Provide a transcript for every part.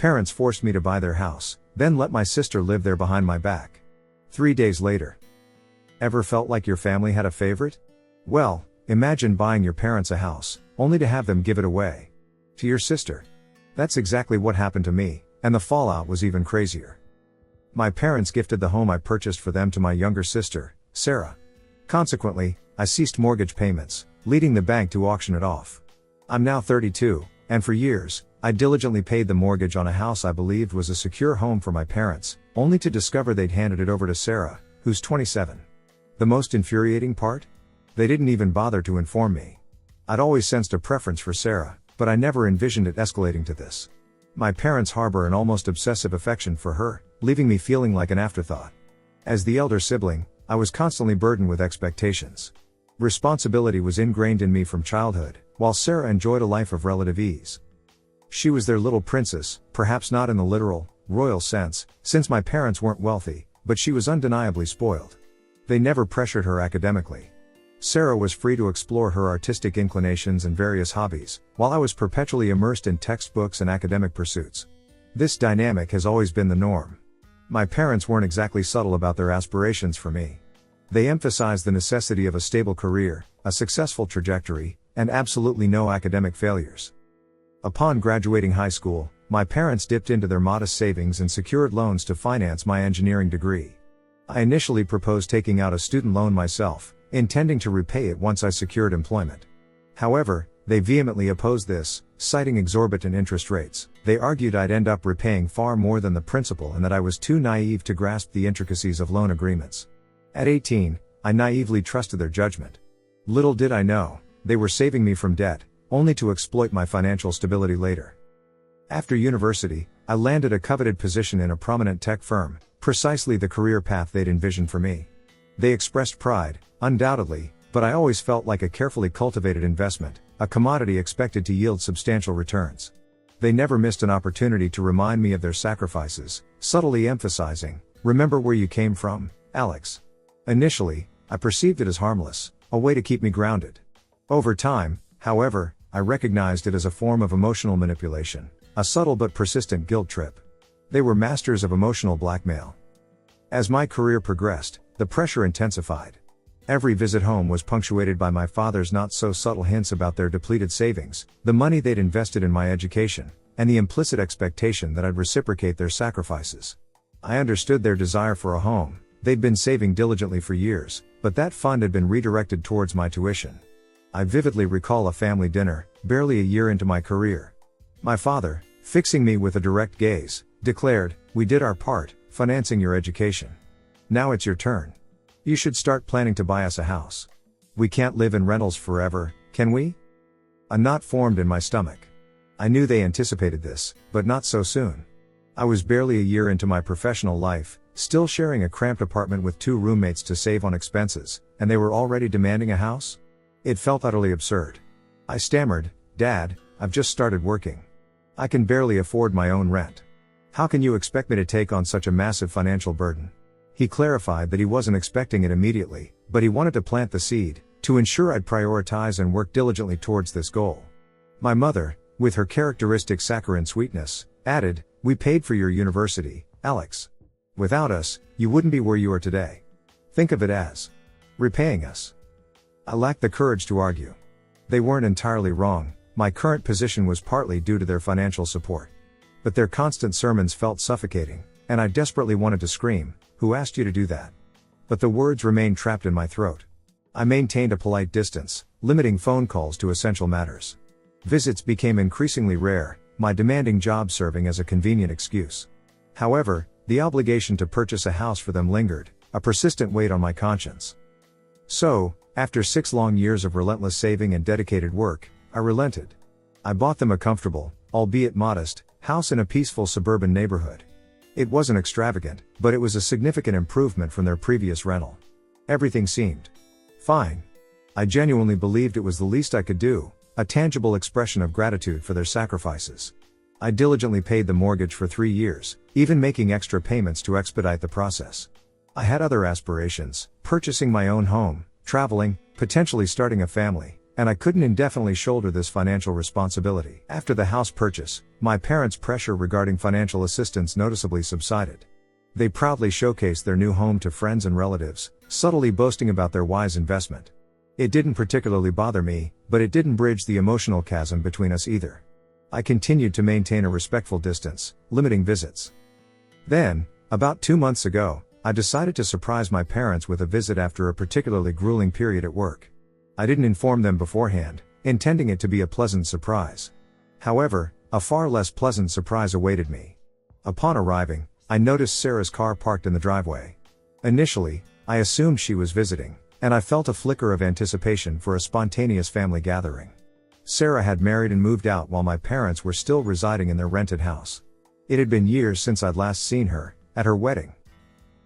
Parents forced me to buy their house, then let my sister live there behind my back. 3 days later. Ever felt like your family had a favorite? Well, imagine buying your parents a house, only to have them give it away to your sister. That's exactly what happened to me, and the fallout was even crazier. My parents gifted the home I purchased for them to my younger sister, Sarah. Consequently, I ceased mortgage payments, leading the bank to auction it off. I'm now 32, and for years, I diligently paid the mortgage on a house I believed was a secure home for my parents, only to discover they'd handed it over to Sarah, who's 27. The most infuriating part? They didn't even bother to inform me. I'd always sensed a preference for Sarah, but I never envisioned it escalating to this. My parents harbor an almost obsessive affection for her, leaving me feeling like an afterthought. As the elder sibling, I was constantly burdened with expectations. Responsibility was ingrained in me from childhood, while Sarah enjoyed a life of relative ease. She was their little princess, perhaps not in the literal, royal sense, since my parents weren't wealthy, but she was undeniably spoiled. They never pressured her academically. Sarah was free to explore her artistic inclinations and various hobbies, while I was perpetually immersed in textbooks and academic pursuits. This dynamic has always been the norm. My parents weren't exactly subtle about their aspirations for me. They emphasized the necessity of a stable career, a successful trajectory, and absolutely no academic failures. Upon graduating high school, my parents dipped into their modest savings and secured loans to finance my engineering degree. I initially proposed taking out a student loan myself, intending to repay it once I secured employment. However, they vehemently opposed this, citing exorbitant interest rates. They argued I'd end up repaying far more than the principal and that I was too naive to grasp the intricacies of loan agreements. At 18, I naively trusted their judgment. Little did I know, they were saving me from debt, only to exploit my financial stability later. After university, I landed a coveted position in a prominent tech firm, precisely the career path they'd envisioned for me. They expressed pride, undoubtedly, but I always felt like a carefully cultivated investment, a commodity expected to yield substantial returns. They never missed an opportunity to remind me of their sacrifices, subtly emphasizing, "Remember where you came from, Alex." Initially, I perceived it as harmless, a way to keep me grounded. Over time, however, I recognized it as a form of emotional manipulation, a subtle but persistent guilt trip. They were masters of emotional blackmail. As my career progressed, the pressure intensified. Every visit home was punctuated by my father's not-so-subtle hints about their depleted savings, the money they'd invested in my education, and the implicit expectation that I'd reciprocate their sacrifices. I understood their desire for a home. They'd been saving diligently for years, but that fund had been redirected towards my tuition. I vividly recall a family dinner, barely a year into my career. My father, fixing me with a direct gaze, declared, "We did our part, financing your education. Now it's your turn. You should start planning to buy us a house. We can't live in rentals forever, can we?" A knot formed in my stomach. I knew they anticipated this, but not so soon. I was barely a year into my professional life, still sharing a cramped apartment with 2 roommates to save on expenses, and they were already demanding a house? It felt utterly absurd. I stammered, "Dad, I've just started working. I can barely afford my own rent. How can you expect me to take on such a massive financial burden?" He clarified that he wasn't expecting it immediately, but he wanted to plant the seed, to ensure I'd prioritize and work diligently towards this goal. My mother, with her characteristic saccharine sweetness, added, "We paid for your university, Alex. Without us, you wouldn't be where you are today. Think of it as repaying us." I lacked the courage to argue. They weren't entirely wrong. My current position was partly due to their financial support. But their constant sermons felt suffocating, and I desperately wanted to scream, "Who asked you to do that?" But the words remained trapped in my throat. I maintained a polite distance, limiting phone calls to essential matters. Visits became increasingly rare, my demanding job serving as a convenient excuse. However, the obligation to purchase a house for them lingered, a persistent weight on my conscience. So, after 6 long years of relentless saving and dedicated work, I relented. I bought them a comfortable, albeit modest, house in a peaceful suburban neighborhood. It wasn't extravagant, but it was a significant improvement from their previous rental. Everything seemed fine. I genuinely believed it was the least I could do, a tangible expression of gratitude for their sacrifices. I diligently paid the mortgage for 3 years, even making extra payments to expedite the process. I had other aspirations, purchasing my own home, traveling, potentially starting a family, and I couldn't indefinitely shoulder this financial responsibility. After the house purchase, my parents' pressure regarding financial assistance noticeably subsided. They proudly showcased their new home to friends and relatives, subtly boasting about their wise investment. It didn't particularly bother me, but it didn't bridge the emotional chasm between us either. I continued to maintain a respectful distance, limiting visits. Then, about 2 months ago, I decided to surprise my parents with a visit after a particularly grueling period at work. I didn't inform them beforehand, intending it to be a pleasant surprise. However, a far less pleasant surprise awaited me. Upon arriving, I noticed Sarah's car parked in the driveway. Initially, I assumed she was visiting, and I felt a flicker of anticipation for a spontaneous family gathering. Sarah had married and moved out while my parents were still residing in their rented house. It had been years since I'd last seen her, at her wedding.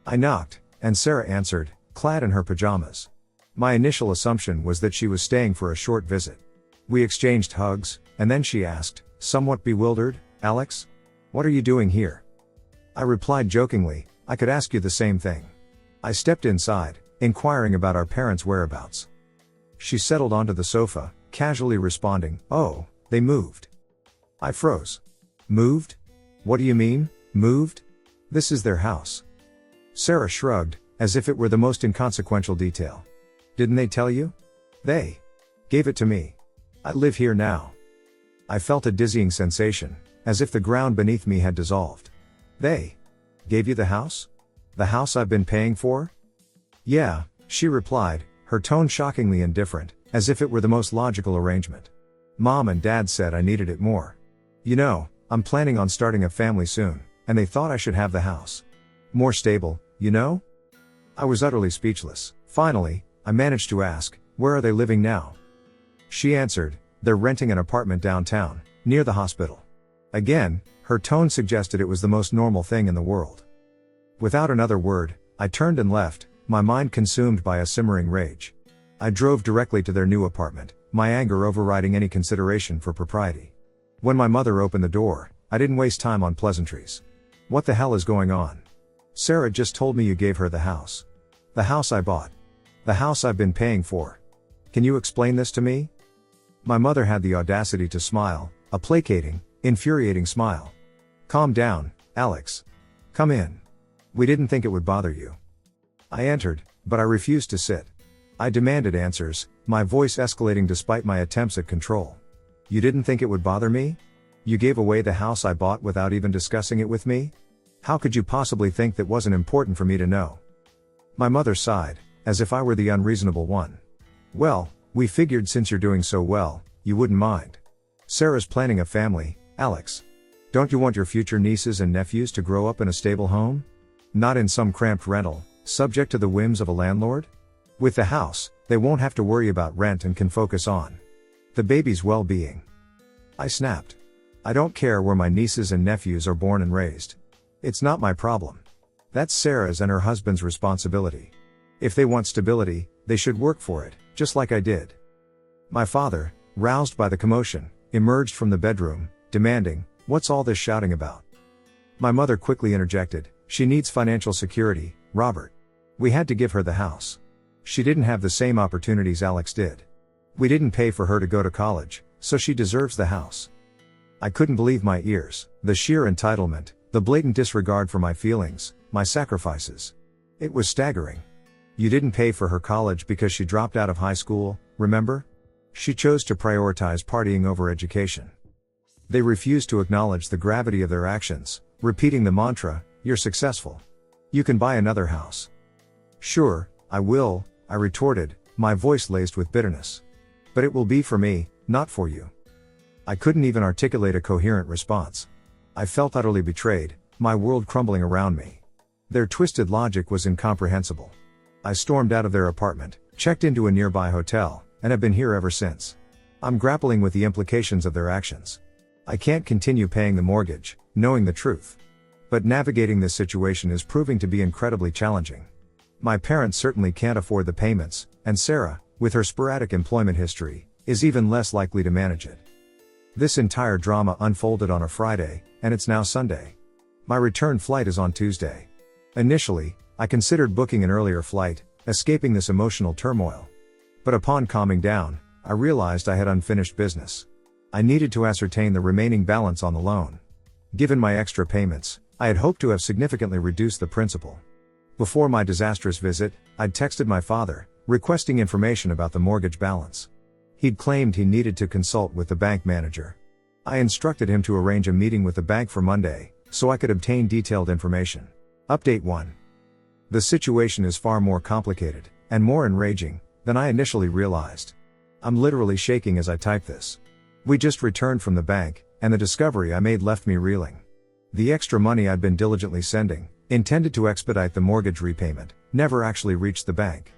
I knocked, and Sarah answered, clad in her pajamas. My initial assumption was that she was staying for a short visit. We exchanged hugs, and then she asked, somewhat bewildered, Alex? What are you doing here? I replied jokingly, I could ask you the same thing. I stepped inside, inquiring about our parents' whereabouts. She settled onto the sofa, casually responding, oh, they moved. I froze. Moved? What do you mean, moved? This is their house. Sarah shrugged, as if it were the most inconsequential detail. Didn't they tell you? They gave it to me. I live here now. I felt a dizzying sensation, as if the ground beneath me had dissolved. They gave you the house? The house I've been paying for? Yeah, she replied, her tone shockingly indifferent, as if it were the most logical arrangement. Mom and Dad said I needed it more. You know, I'm planning on starting a family soon, and they thought I should have the house. More stable, you know? I was utterly speechless. Finally, I managed to ask, where are they living now? She answered, they're renting an apartment downtown, near the hospital. Again, her tone suggested it was the most normal thing in the world. Without another word, I turned and left, my mind consumed by a simmering rage. I drove directly to their new apartment, my anger overriding any consideration for propriety. When my mother opened the door, I didn't waste time on pleasantries. What the hell is going on? Sarah just told me you gave her the house. The house I bought. The house I've been paying for. Can you explain this to me? My mother had the audacity to smile, a placating, infuriating smile. Calm down, Alex. Come in. We didn't think it would bother you. I entered, but I refused to sit. I demanded answers, my voice escalating despite my attempts at control. You didn't think it would bother me? You gave away the house I bought without even discussing it with me? How could you possibly think that wasn't important for me to know? My mother sighed, as if I were the unreasonable one. Well, we figured since you're doing so well, you wouldn't mind. Sarah's planning a family, Alex. Don't you want your future nieces and nephews to grow up in a stable home? Not in some cramped rental, subject to the whims of a landlord? With the house, they won't have to worry about rent and can focus on the baby's well-being. I snapped. I don't care where my nieces and nephews are born and raised. It's not my problem. That's Sarah's and her husband's responsibility. If they want stability, they should work for it, just like I did. My father, roused by the commotion, emerged from the bedroom, demanding, what's all this shouting about? My mother quickly interjected, she needs financial security, Robert. We had to give her the house. She didn't have the same opportunities Alex did. We didn't pay for her to go to college, so she deserves the house. I couldn't believe my ears, the sheer entitlement, the blatant disregard for my feelings, my sacrifices. It was staggering. You didn't pay for her college because she dropped out of high school, remember? She chose to prioritize partying over education. They refused to acknowledge the gravity of their actions, repeating the mantra, you're successful. You can buy another house. Sure, I will, I retorted, my voice laced with bitterness. But it will be for me, not for you. I couldn't even articulate a coherent response. I felt utterly betrayed, my world crumbling around me. Their twisted logic was incomprehensible. I stormed out of their apartment, checked into a nearby hotel, and have been here ever since. I'm grappling with the implications of their actions. I can't continue paying the mortgage, knowing the truth. But navigating this situation is proving to be incredibly challenging. My parents certainly can't afford the payments, and Sarah, with her sporadic employment history, is even less likely to manage it. This entire drama unfolded on a Friday, and it's now Sunday. My return flight is on Tuesday. Initially, I considered booking an earlier flight, escaping this emotional turmoil. But upon calming down, I realized I had unfinished business. I needed to ascertain the remaining balance on the loan. Given my extra payments, I had hoped to have significantly reduced the principal. Before my disastrous visit, I'd texted my father, requesting information about the mortgage balance. He'd claimed he needed to consult with the bank manager. I instructed him to arrange a meeting with the bank for Monday, so I could obtain detailed information. Update 1. The situation is far more complicated, and more enraging, than I initially realized. I'm literally shaking as I type this. We just returned from the bank, and the discovery I made left me reeling. The extra money I'd been diligently sending, intended to expedite the mortgage repayment, never actually reached the bank.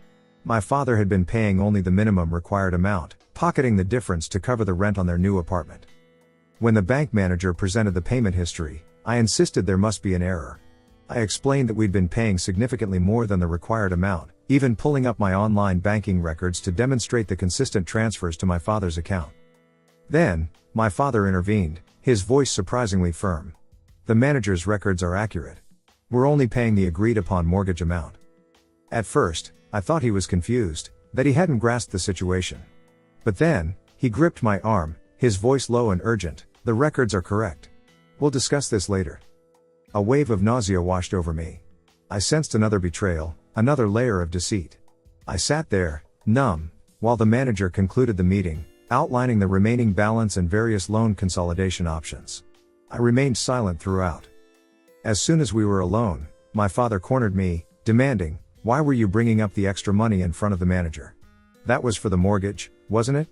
My father had been paying only the minimum required amount, pocketing the difference to cover the rent on their new apartment. When the bank manager presented the payment history, I insisted there must be an error. I explained that we'd been paying significantly more than the required amount, even pulling up my online banking records to demonstrate the consistent transfers to my father's account. Then, my father intervened, his voice surprisingly firm. The manager's records are accurate. We're only paying the agreed upon mortgage amount. At first, I thought he was confused, that he hadn't grasped the situation. But then, he gripped my arm, his voice low and urgent. The records are correct. We'll discuss this later. A wave of nausea washed over me. I sensed another betrayal, another layer of deceit. I sat there, numb, while the manager concluded the meeting, outlining the remaining balance and various loan consolidation options. I remained silent throughout. As soon as we were alone, my father cornered me, demanding, "Why were you bringing up the extra money in front of the manager? That was for the mortgage, wasn't it?"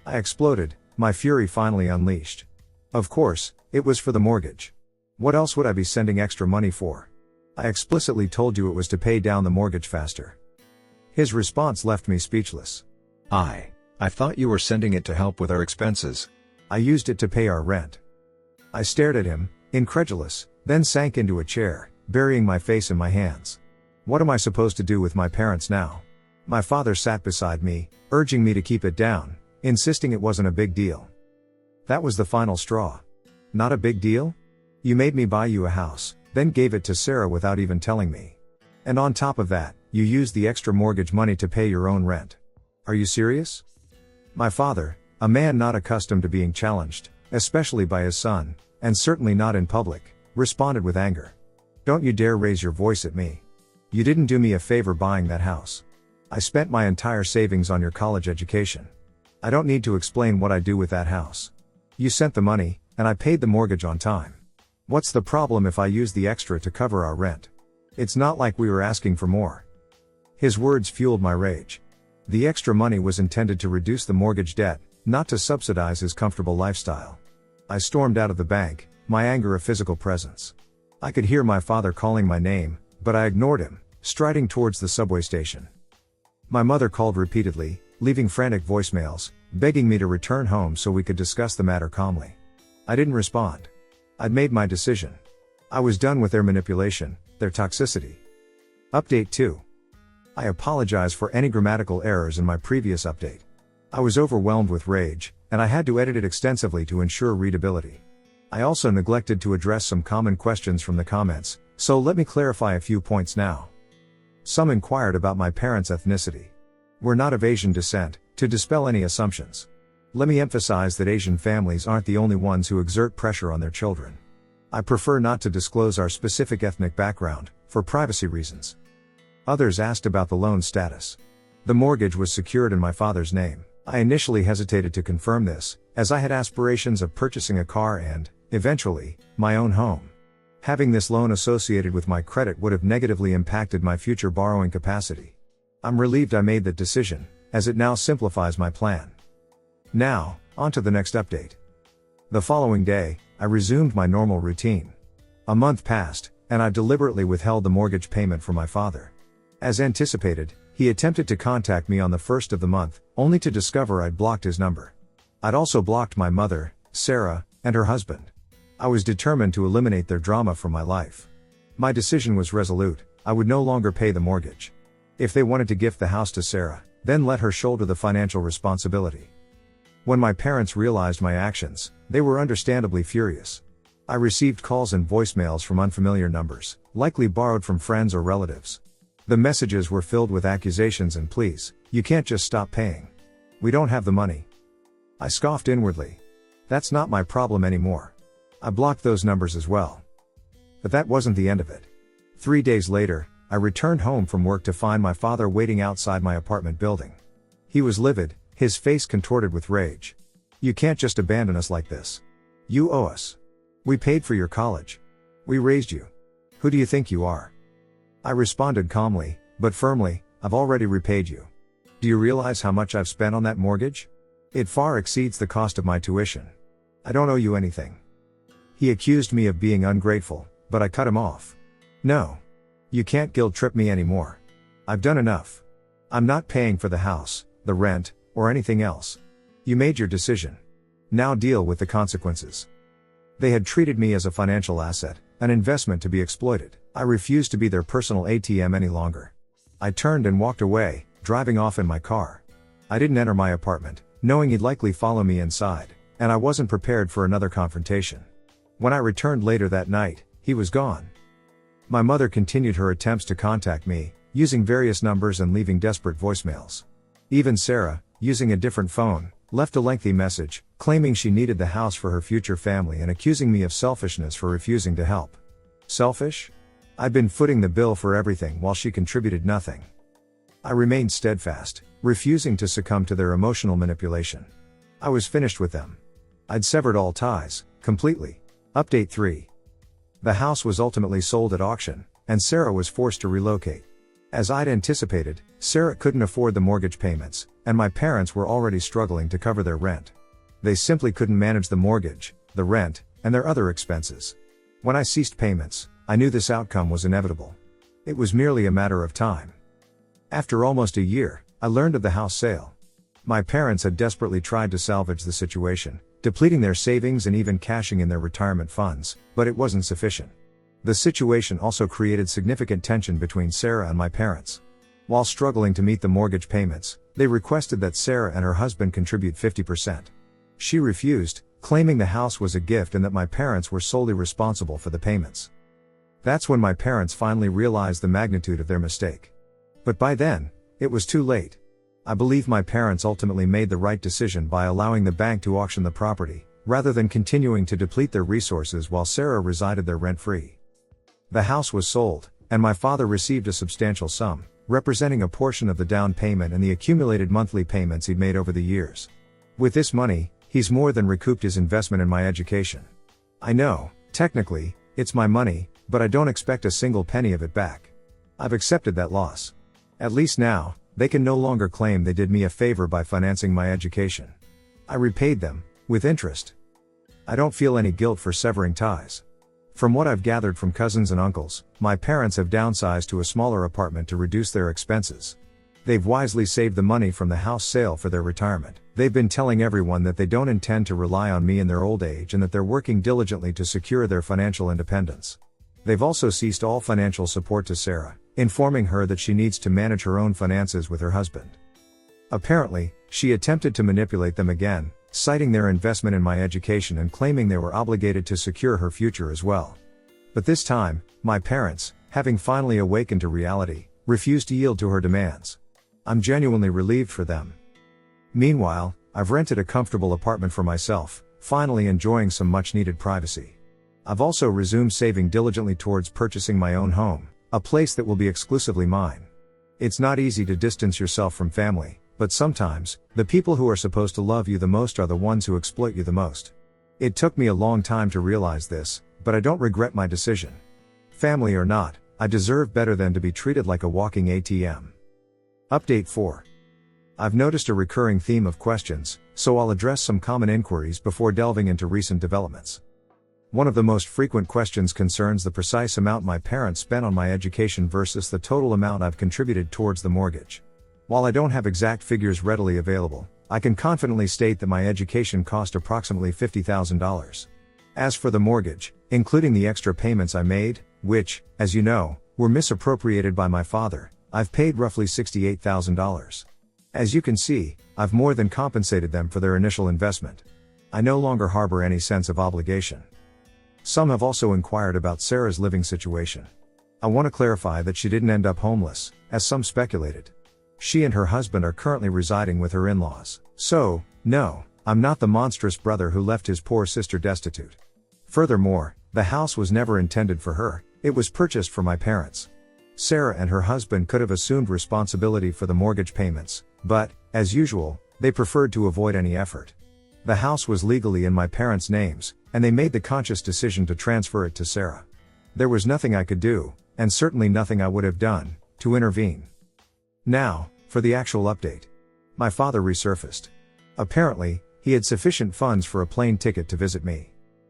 I exploded, my fury finally unleashed. Of course, it was for the mortgage. What else would I be sending extra money for? I explicitly told you it was to pay down the mortgage faster. His response left me speechless. I thought you were sending it to help with our expenses. I used it to pay our rent. I stared at him, incredulous, then sank into a chair, burying my face in my hands. What am I supposed to do with my parents now? My father sat beside me, urging me to keep it down, insisting it wasn't a big deal. That was the final straw. Not a big deal? You made me buy you a house, then gave it to Sarah without even telling me. And on top of that, you used the extra mortgage money to pay your own rent. Are you serious? My father, a man not accustomed to being challenged, especially by his son, and certainly not in public, responded with anger. Don't you dare raise your voice at me. You didn't do me a favor buying that house. I spent my entire savings on your college education. I don't need to explain what I do with that house. You sent the money, and I paid the mortgage on time. What's the problem if I use the extra to cover our rent? It's not like we were asking for more. His words fueled my rage. The extra money was intended to reduce the mortgage debt, not to subsidize his comfortable lifestyle. I stormed out of the bank, my anger a physical presence. I could hear my father calling my name, but I ignored him, striding towards the subway station. My mother called repeatedly, leaving frantic voicemails, begging me to return home so we could discuss the matter calmly. I didn't respond. I'd made my decision. I was done with their manipulation, their toxicity. Update 2. I apologize for any grammatical errors in my previous update. I was overwhelmed with rage, and I had to edit it extensively to ensure readability. I also neglected to address some common questions from the comments, so let me clarify a few points now. Some inquired about my parents' ethnicity. We're not of Asian descent, to dispel any assumptions. Let me emphasize that Asian families aren't the only ones who exert pressure on their children. I prefer not to disclose our specific ethnic background, for privacy reasons. Others asked about the loan status. The mortgage was secured in my father's name. I initially hesitated to confirm this, as I had aspirations of purchasing a car and, eventually, my own home. Having this loan associated with my credit would have negatively impacted my future borrowing capacity. I'm relieved I made that decision, as it now simplifies my plan. Now, on to the next update. The following day, I resumed my normal routine. A month passed, and I deliberately withheld the mortgage payment from my father. As anticipated, he attempted to contact me on the 1st of the month, only to discover I'd blocked his number. I'd also blocked my mother, Sarah, and her husband. I was determined to eliminate their drama from my life. My decision was resolute. I would no longer pay the mortgage. If they wanted to gift the house to Sarah, then let her shoulder the financial responsibility. When my parents realized my actions, they were understandably furious. I received calls and voicemails from unfamiliar numbers, likely borrowed from friends or relatives. The messages were filled with accusations and pleas. You can't just stop paying. We don't have the money. I scoffed inwardly. That's not my problem anymore. I blocked those numbers as well. But that wasn't the end of it. 3 days later, I returned home from work to find my father waiting outside my apartment building. He was livid, his face contorted with rage. You can't just abandon us like this. You owe us. We paid for your college. We raised you. Who do you think you are? I responded calmly, but firmly, I've already repaid you. Do you realize how much I've spent on that mortgage? It far exceeds the cost of my tuition. I don't owe you anything. He accused me of being ungrateful, but I cut him off. No. You can't guilt trip me anymore. I've done enough. I'm not paying for the house, the rent, or anything else. You made your decision. Now deal with the consequences. They had treated me as a financial asset, an investment to be exploited. I refused to be their personal ATM any longer. I turned and walked away, driving off in my car. I didn't enter my apartment, knowing he'd likely follow me inside, and I wasn't prepared for another confrontation. When I returned later that night, he was gone. My mother continued her attempts to contact me, using various numbers and leaving desperate voicemails. Even Sarah, using a different phone, left a lengthy message, claiming she needed the house for her future family and accusing me of selfishness for refusing to help. Selfish? I'd been footing the bill for everything while she contributed nothing. I remained steadfast, refusing to succumb to their emotional manipulation. I was finished with them. I'd severed all ties, completely. Update 3. The house was ultimately sold at auction, and Sarah was forced to relocate. As I'd anticipated, Sarah couldn't afford the mortgage payments, and my parents were already struggling to cover their rent. They simply couldn't manage the mortgage, the rent, and their other expenses. When I ceased payments, I knew this outcome was inevitable. It was merely a matter of time. After almost a year, I learned of the house sale. My parents had desperately tried to salvage the situation, depleting their savings and even cashing in their retirement funds, but it wasn't sufficient. The situation also created significant tension between Sarah and my parents. While struggling to meet the mortgage payments, they requested that Sarah and her husband contribute 50%. She refused, claiming the house was a gift and that my parents were solely responsible for the payments. That's when my parents finally realized the magnitude of their mistake. But by then, it was too late. I believe my parents ultimately made the right decision by allowing the bank to auction the property, rather than continuing to deplete their resources while Sarah resided there rent-free. The house was sold, and my father received a substantial sum, representing a portion of the down payment and the accumulated monthly payments he'd made over the years. With this money, he's more than recouped his investment in my education. I know, technically, it's my money, but I don't expect a single penny of it back. I've accepted that loss. At least now, they can no longer claim they did me a favor by financing my education. I repaid them, with interest. I don't feel any guilt for severing ties. From what I've gathered from cousins and uncles, my parents have downsized to a smaller apartment to reduce their expenses. They've wisely saved the money from the house sale for their retirement. They've been telling everyone that they don't intend to rely on me in their old age and that they're working diligently to secure their financial independence. They've also ceased all financial support to Sarah, informing her that she needs to manage her own finances with her husband. Apparently, she attempted to manipulate them again, citing their investment in my education and claiming they were obligated to secure her future as well. But this time, my parents, having finally awakened to reality, refused to yield to her demands. I'm genuinely relieved for them. Meanwhile, I've rented a comfortable apartment for myself, finally enjoying some much-needed privacy. I've also resumed saving diligently towards purchasing my own home, a place that will be exclusively mine. It's not easy to distance yourself from family, but sometimes, the people who are supposed to love you the most are the ones who exploit you the most. It took me a long time to realize this, but I don't regret my decision. Family or not, I deserve better than to be treated like a walking ATM. Update 4. I've noticed a recurring theme of questions, so I'll address some common inquiries before delving into recent developments. One of the most frequent questions concerns the precise amount my parents spent on my education versus the total amount I've contributed towards the mortgage. While I don't have exact figures readily available, I can confidently state that my education cost approximately $50,000. As for the mortgage, including the extra payments I made, which, as you know, were misappropriated by my father, I've paid roughly $68,000. As you can see, I've more than compensated them for their initial investment. I no longer harbor any sense of obligation. Some have also inquired about Sarah's living situation. I want to clarify that she didn't end up homeless, as some speculated. She and her husband are currently residing with her in-laws. So, no, I'm not the monstrous brother who left his poor sister destitute. Furthermore, the house was never intended for her, it was purchased for my parents. Sarah and her husband could have assumed responsibility for the mortgage payments, but, as usual, they preferred to avoid any effort. The house was legally in my parents' names, and they made the conscious decision to transfer it to Sarah. There was nothing I could do, and certainly nothing I would have done, to intervene. Now, for the actual update. My father resurfaced. Apparently, he had sufficient funds for a plane ticket to visit me.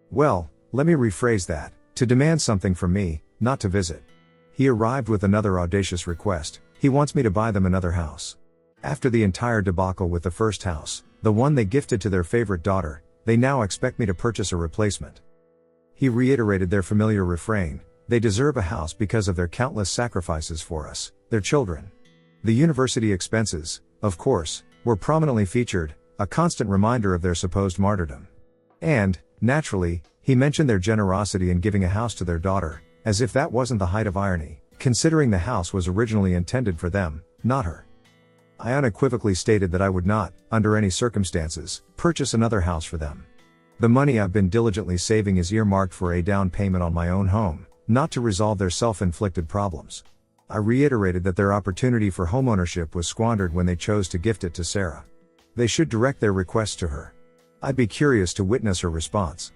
Well, let me rephrase that, to demand something from me, not to visit. He arrived with another audacious request. He wants me to buy them another house. After the entire debacle with the first house, the one they gifted to their favorite daughter, they now expect me to purchase a replacement. He reiterated their familiar refrain, they deserve a house because of their countless sacrifices for us, their children. The university expenses, of course, were prominently featured, a constant reminder of their supposed martyrdom. And, naturally, he mentioned their generosity in giving a house to their daughter, as if that wasn't the height of irony, considering the house was originally intended for them, not her. I unequivocally stated that I would not, under any circumstances, purchase another house for them. The money I've been diligently saving is earmarked for a down payment on my own home, not to resolve their self-inflicted problems. I reiterated that their opportunity for homeownership was squandered when they chose to gift it to Sarah. They should direct their requests to her. I'd be curious to witness her response.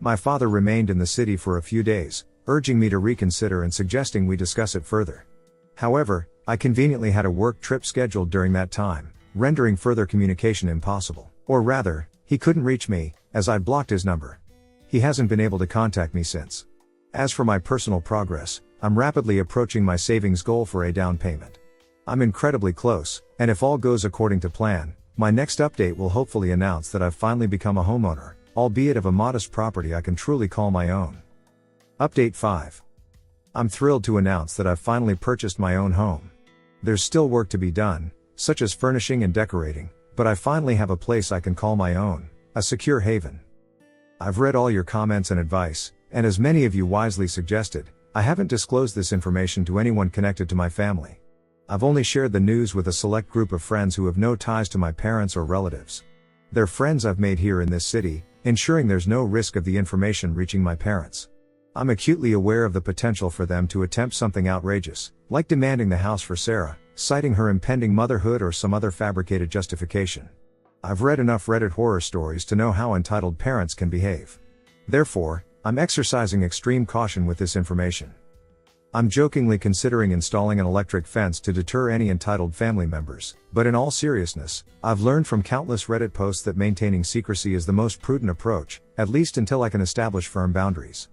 My father remained in the city for a few days, urging me to reconsider and suggesting we discuss it further. However, I conveniently had a work trip scheduled during that time, rendering further communication impossible. Or rather, he couldn't reach me, as I'd blocked his number. He hasn't been able to contact me since. As for my personal progress, I'm rapidly approaching my savings goal for a down payment. I'm incredibly close, and if all goes according to plan, my next update will hopefully announce that I've finally become a homeowner, albeit of a modest property I can truly call my own. Update 5. I'm thrilled to announce that I've finally purchased my own home. There's still work to be done, such as furnishing and decorating, but I finally have a place I can call my own, a secure haven. I've read all your comments and advice, and as many of you wisely suggested, I haven't disclosed this information to anyone connected to my family. I've only shared the news with a select group of friends who have no ties to my parents or relatives. They're friends I've made here in this city, ensuring there's no risk of the information reaching my parents. I'm acutely aware of the potential for them to attempt something outrageous, like demanding the house for Sarah, citing her impending motherhood or some other fabricated justification. I've read enough Reddit horror stories to know how entitled parents can behave. Therefore, I'm exercising extreme caution with this information. I'm jokingly considering installing an electric fence to deter any entitled family members, but in all seriousness, I've learned from countless Reddit posts that maintaining secrecy is the most prudent approach, at least until I can establish firm boundaries.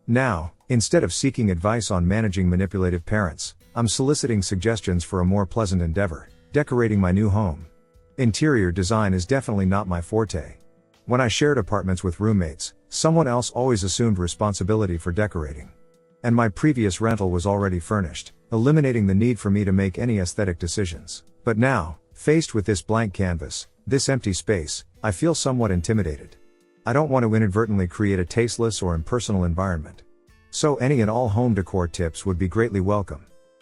Now, instead of seeking advice on managing manipulative parents, I'm soliciting suggestions for a more pleasant endeavor, decorating my new home. Interior design is definitely not my forte. When I shared apartments with roommates, someone else always assumed responsibility for decorating. And my previous rental was already furnished, eliminating the need for me to make any aesthetic decisions. But now, faced with this blank canvas, this empty space, I feel somewhat intimidated. I don't want to inadvertently create a tasteless or impersonal environment. So any and all home decor tips would be greatly welcome.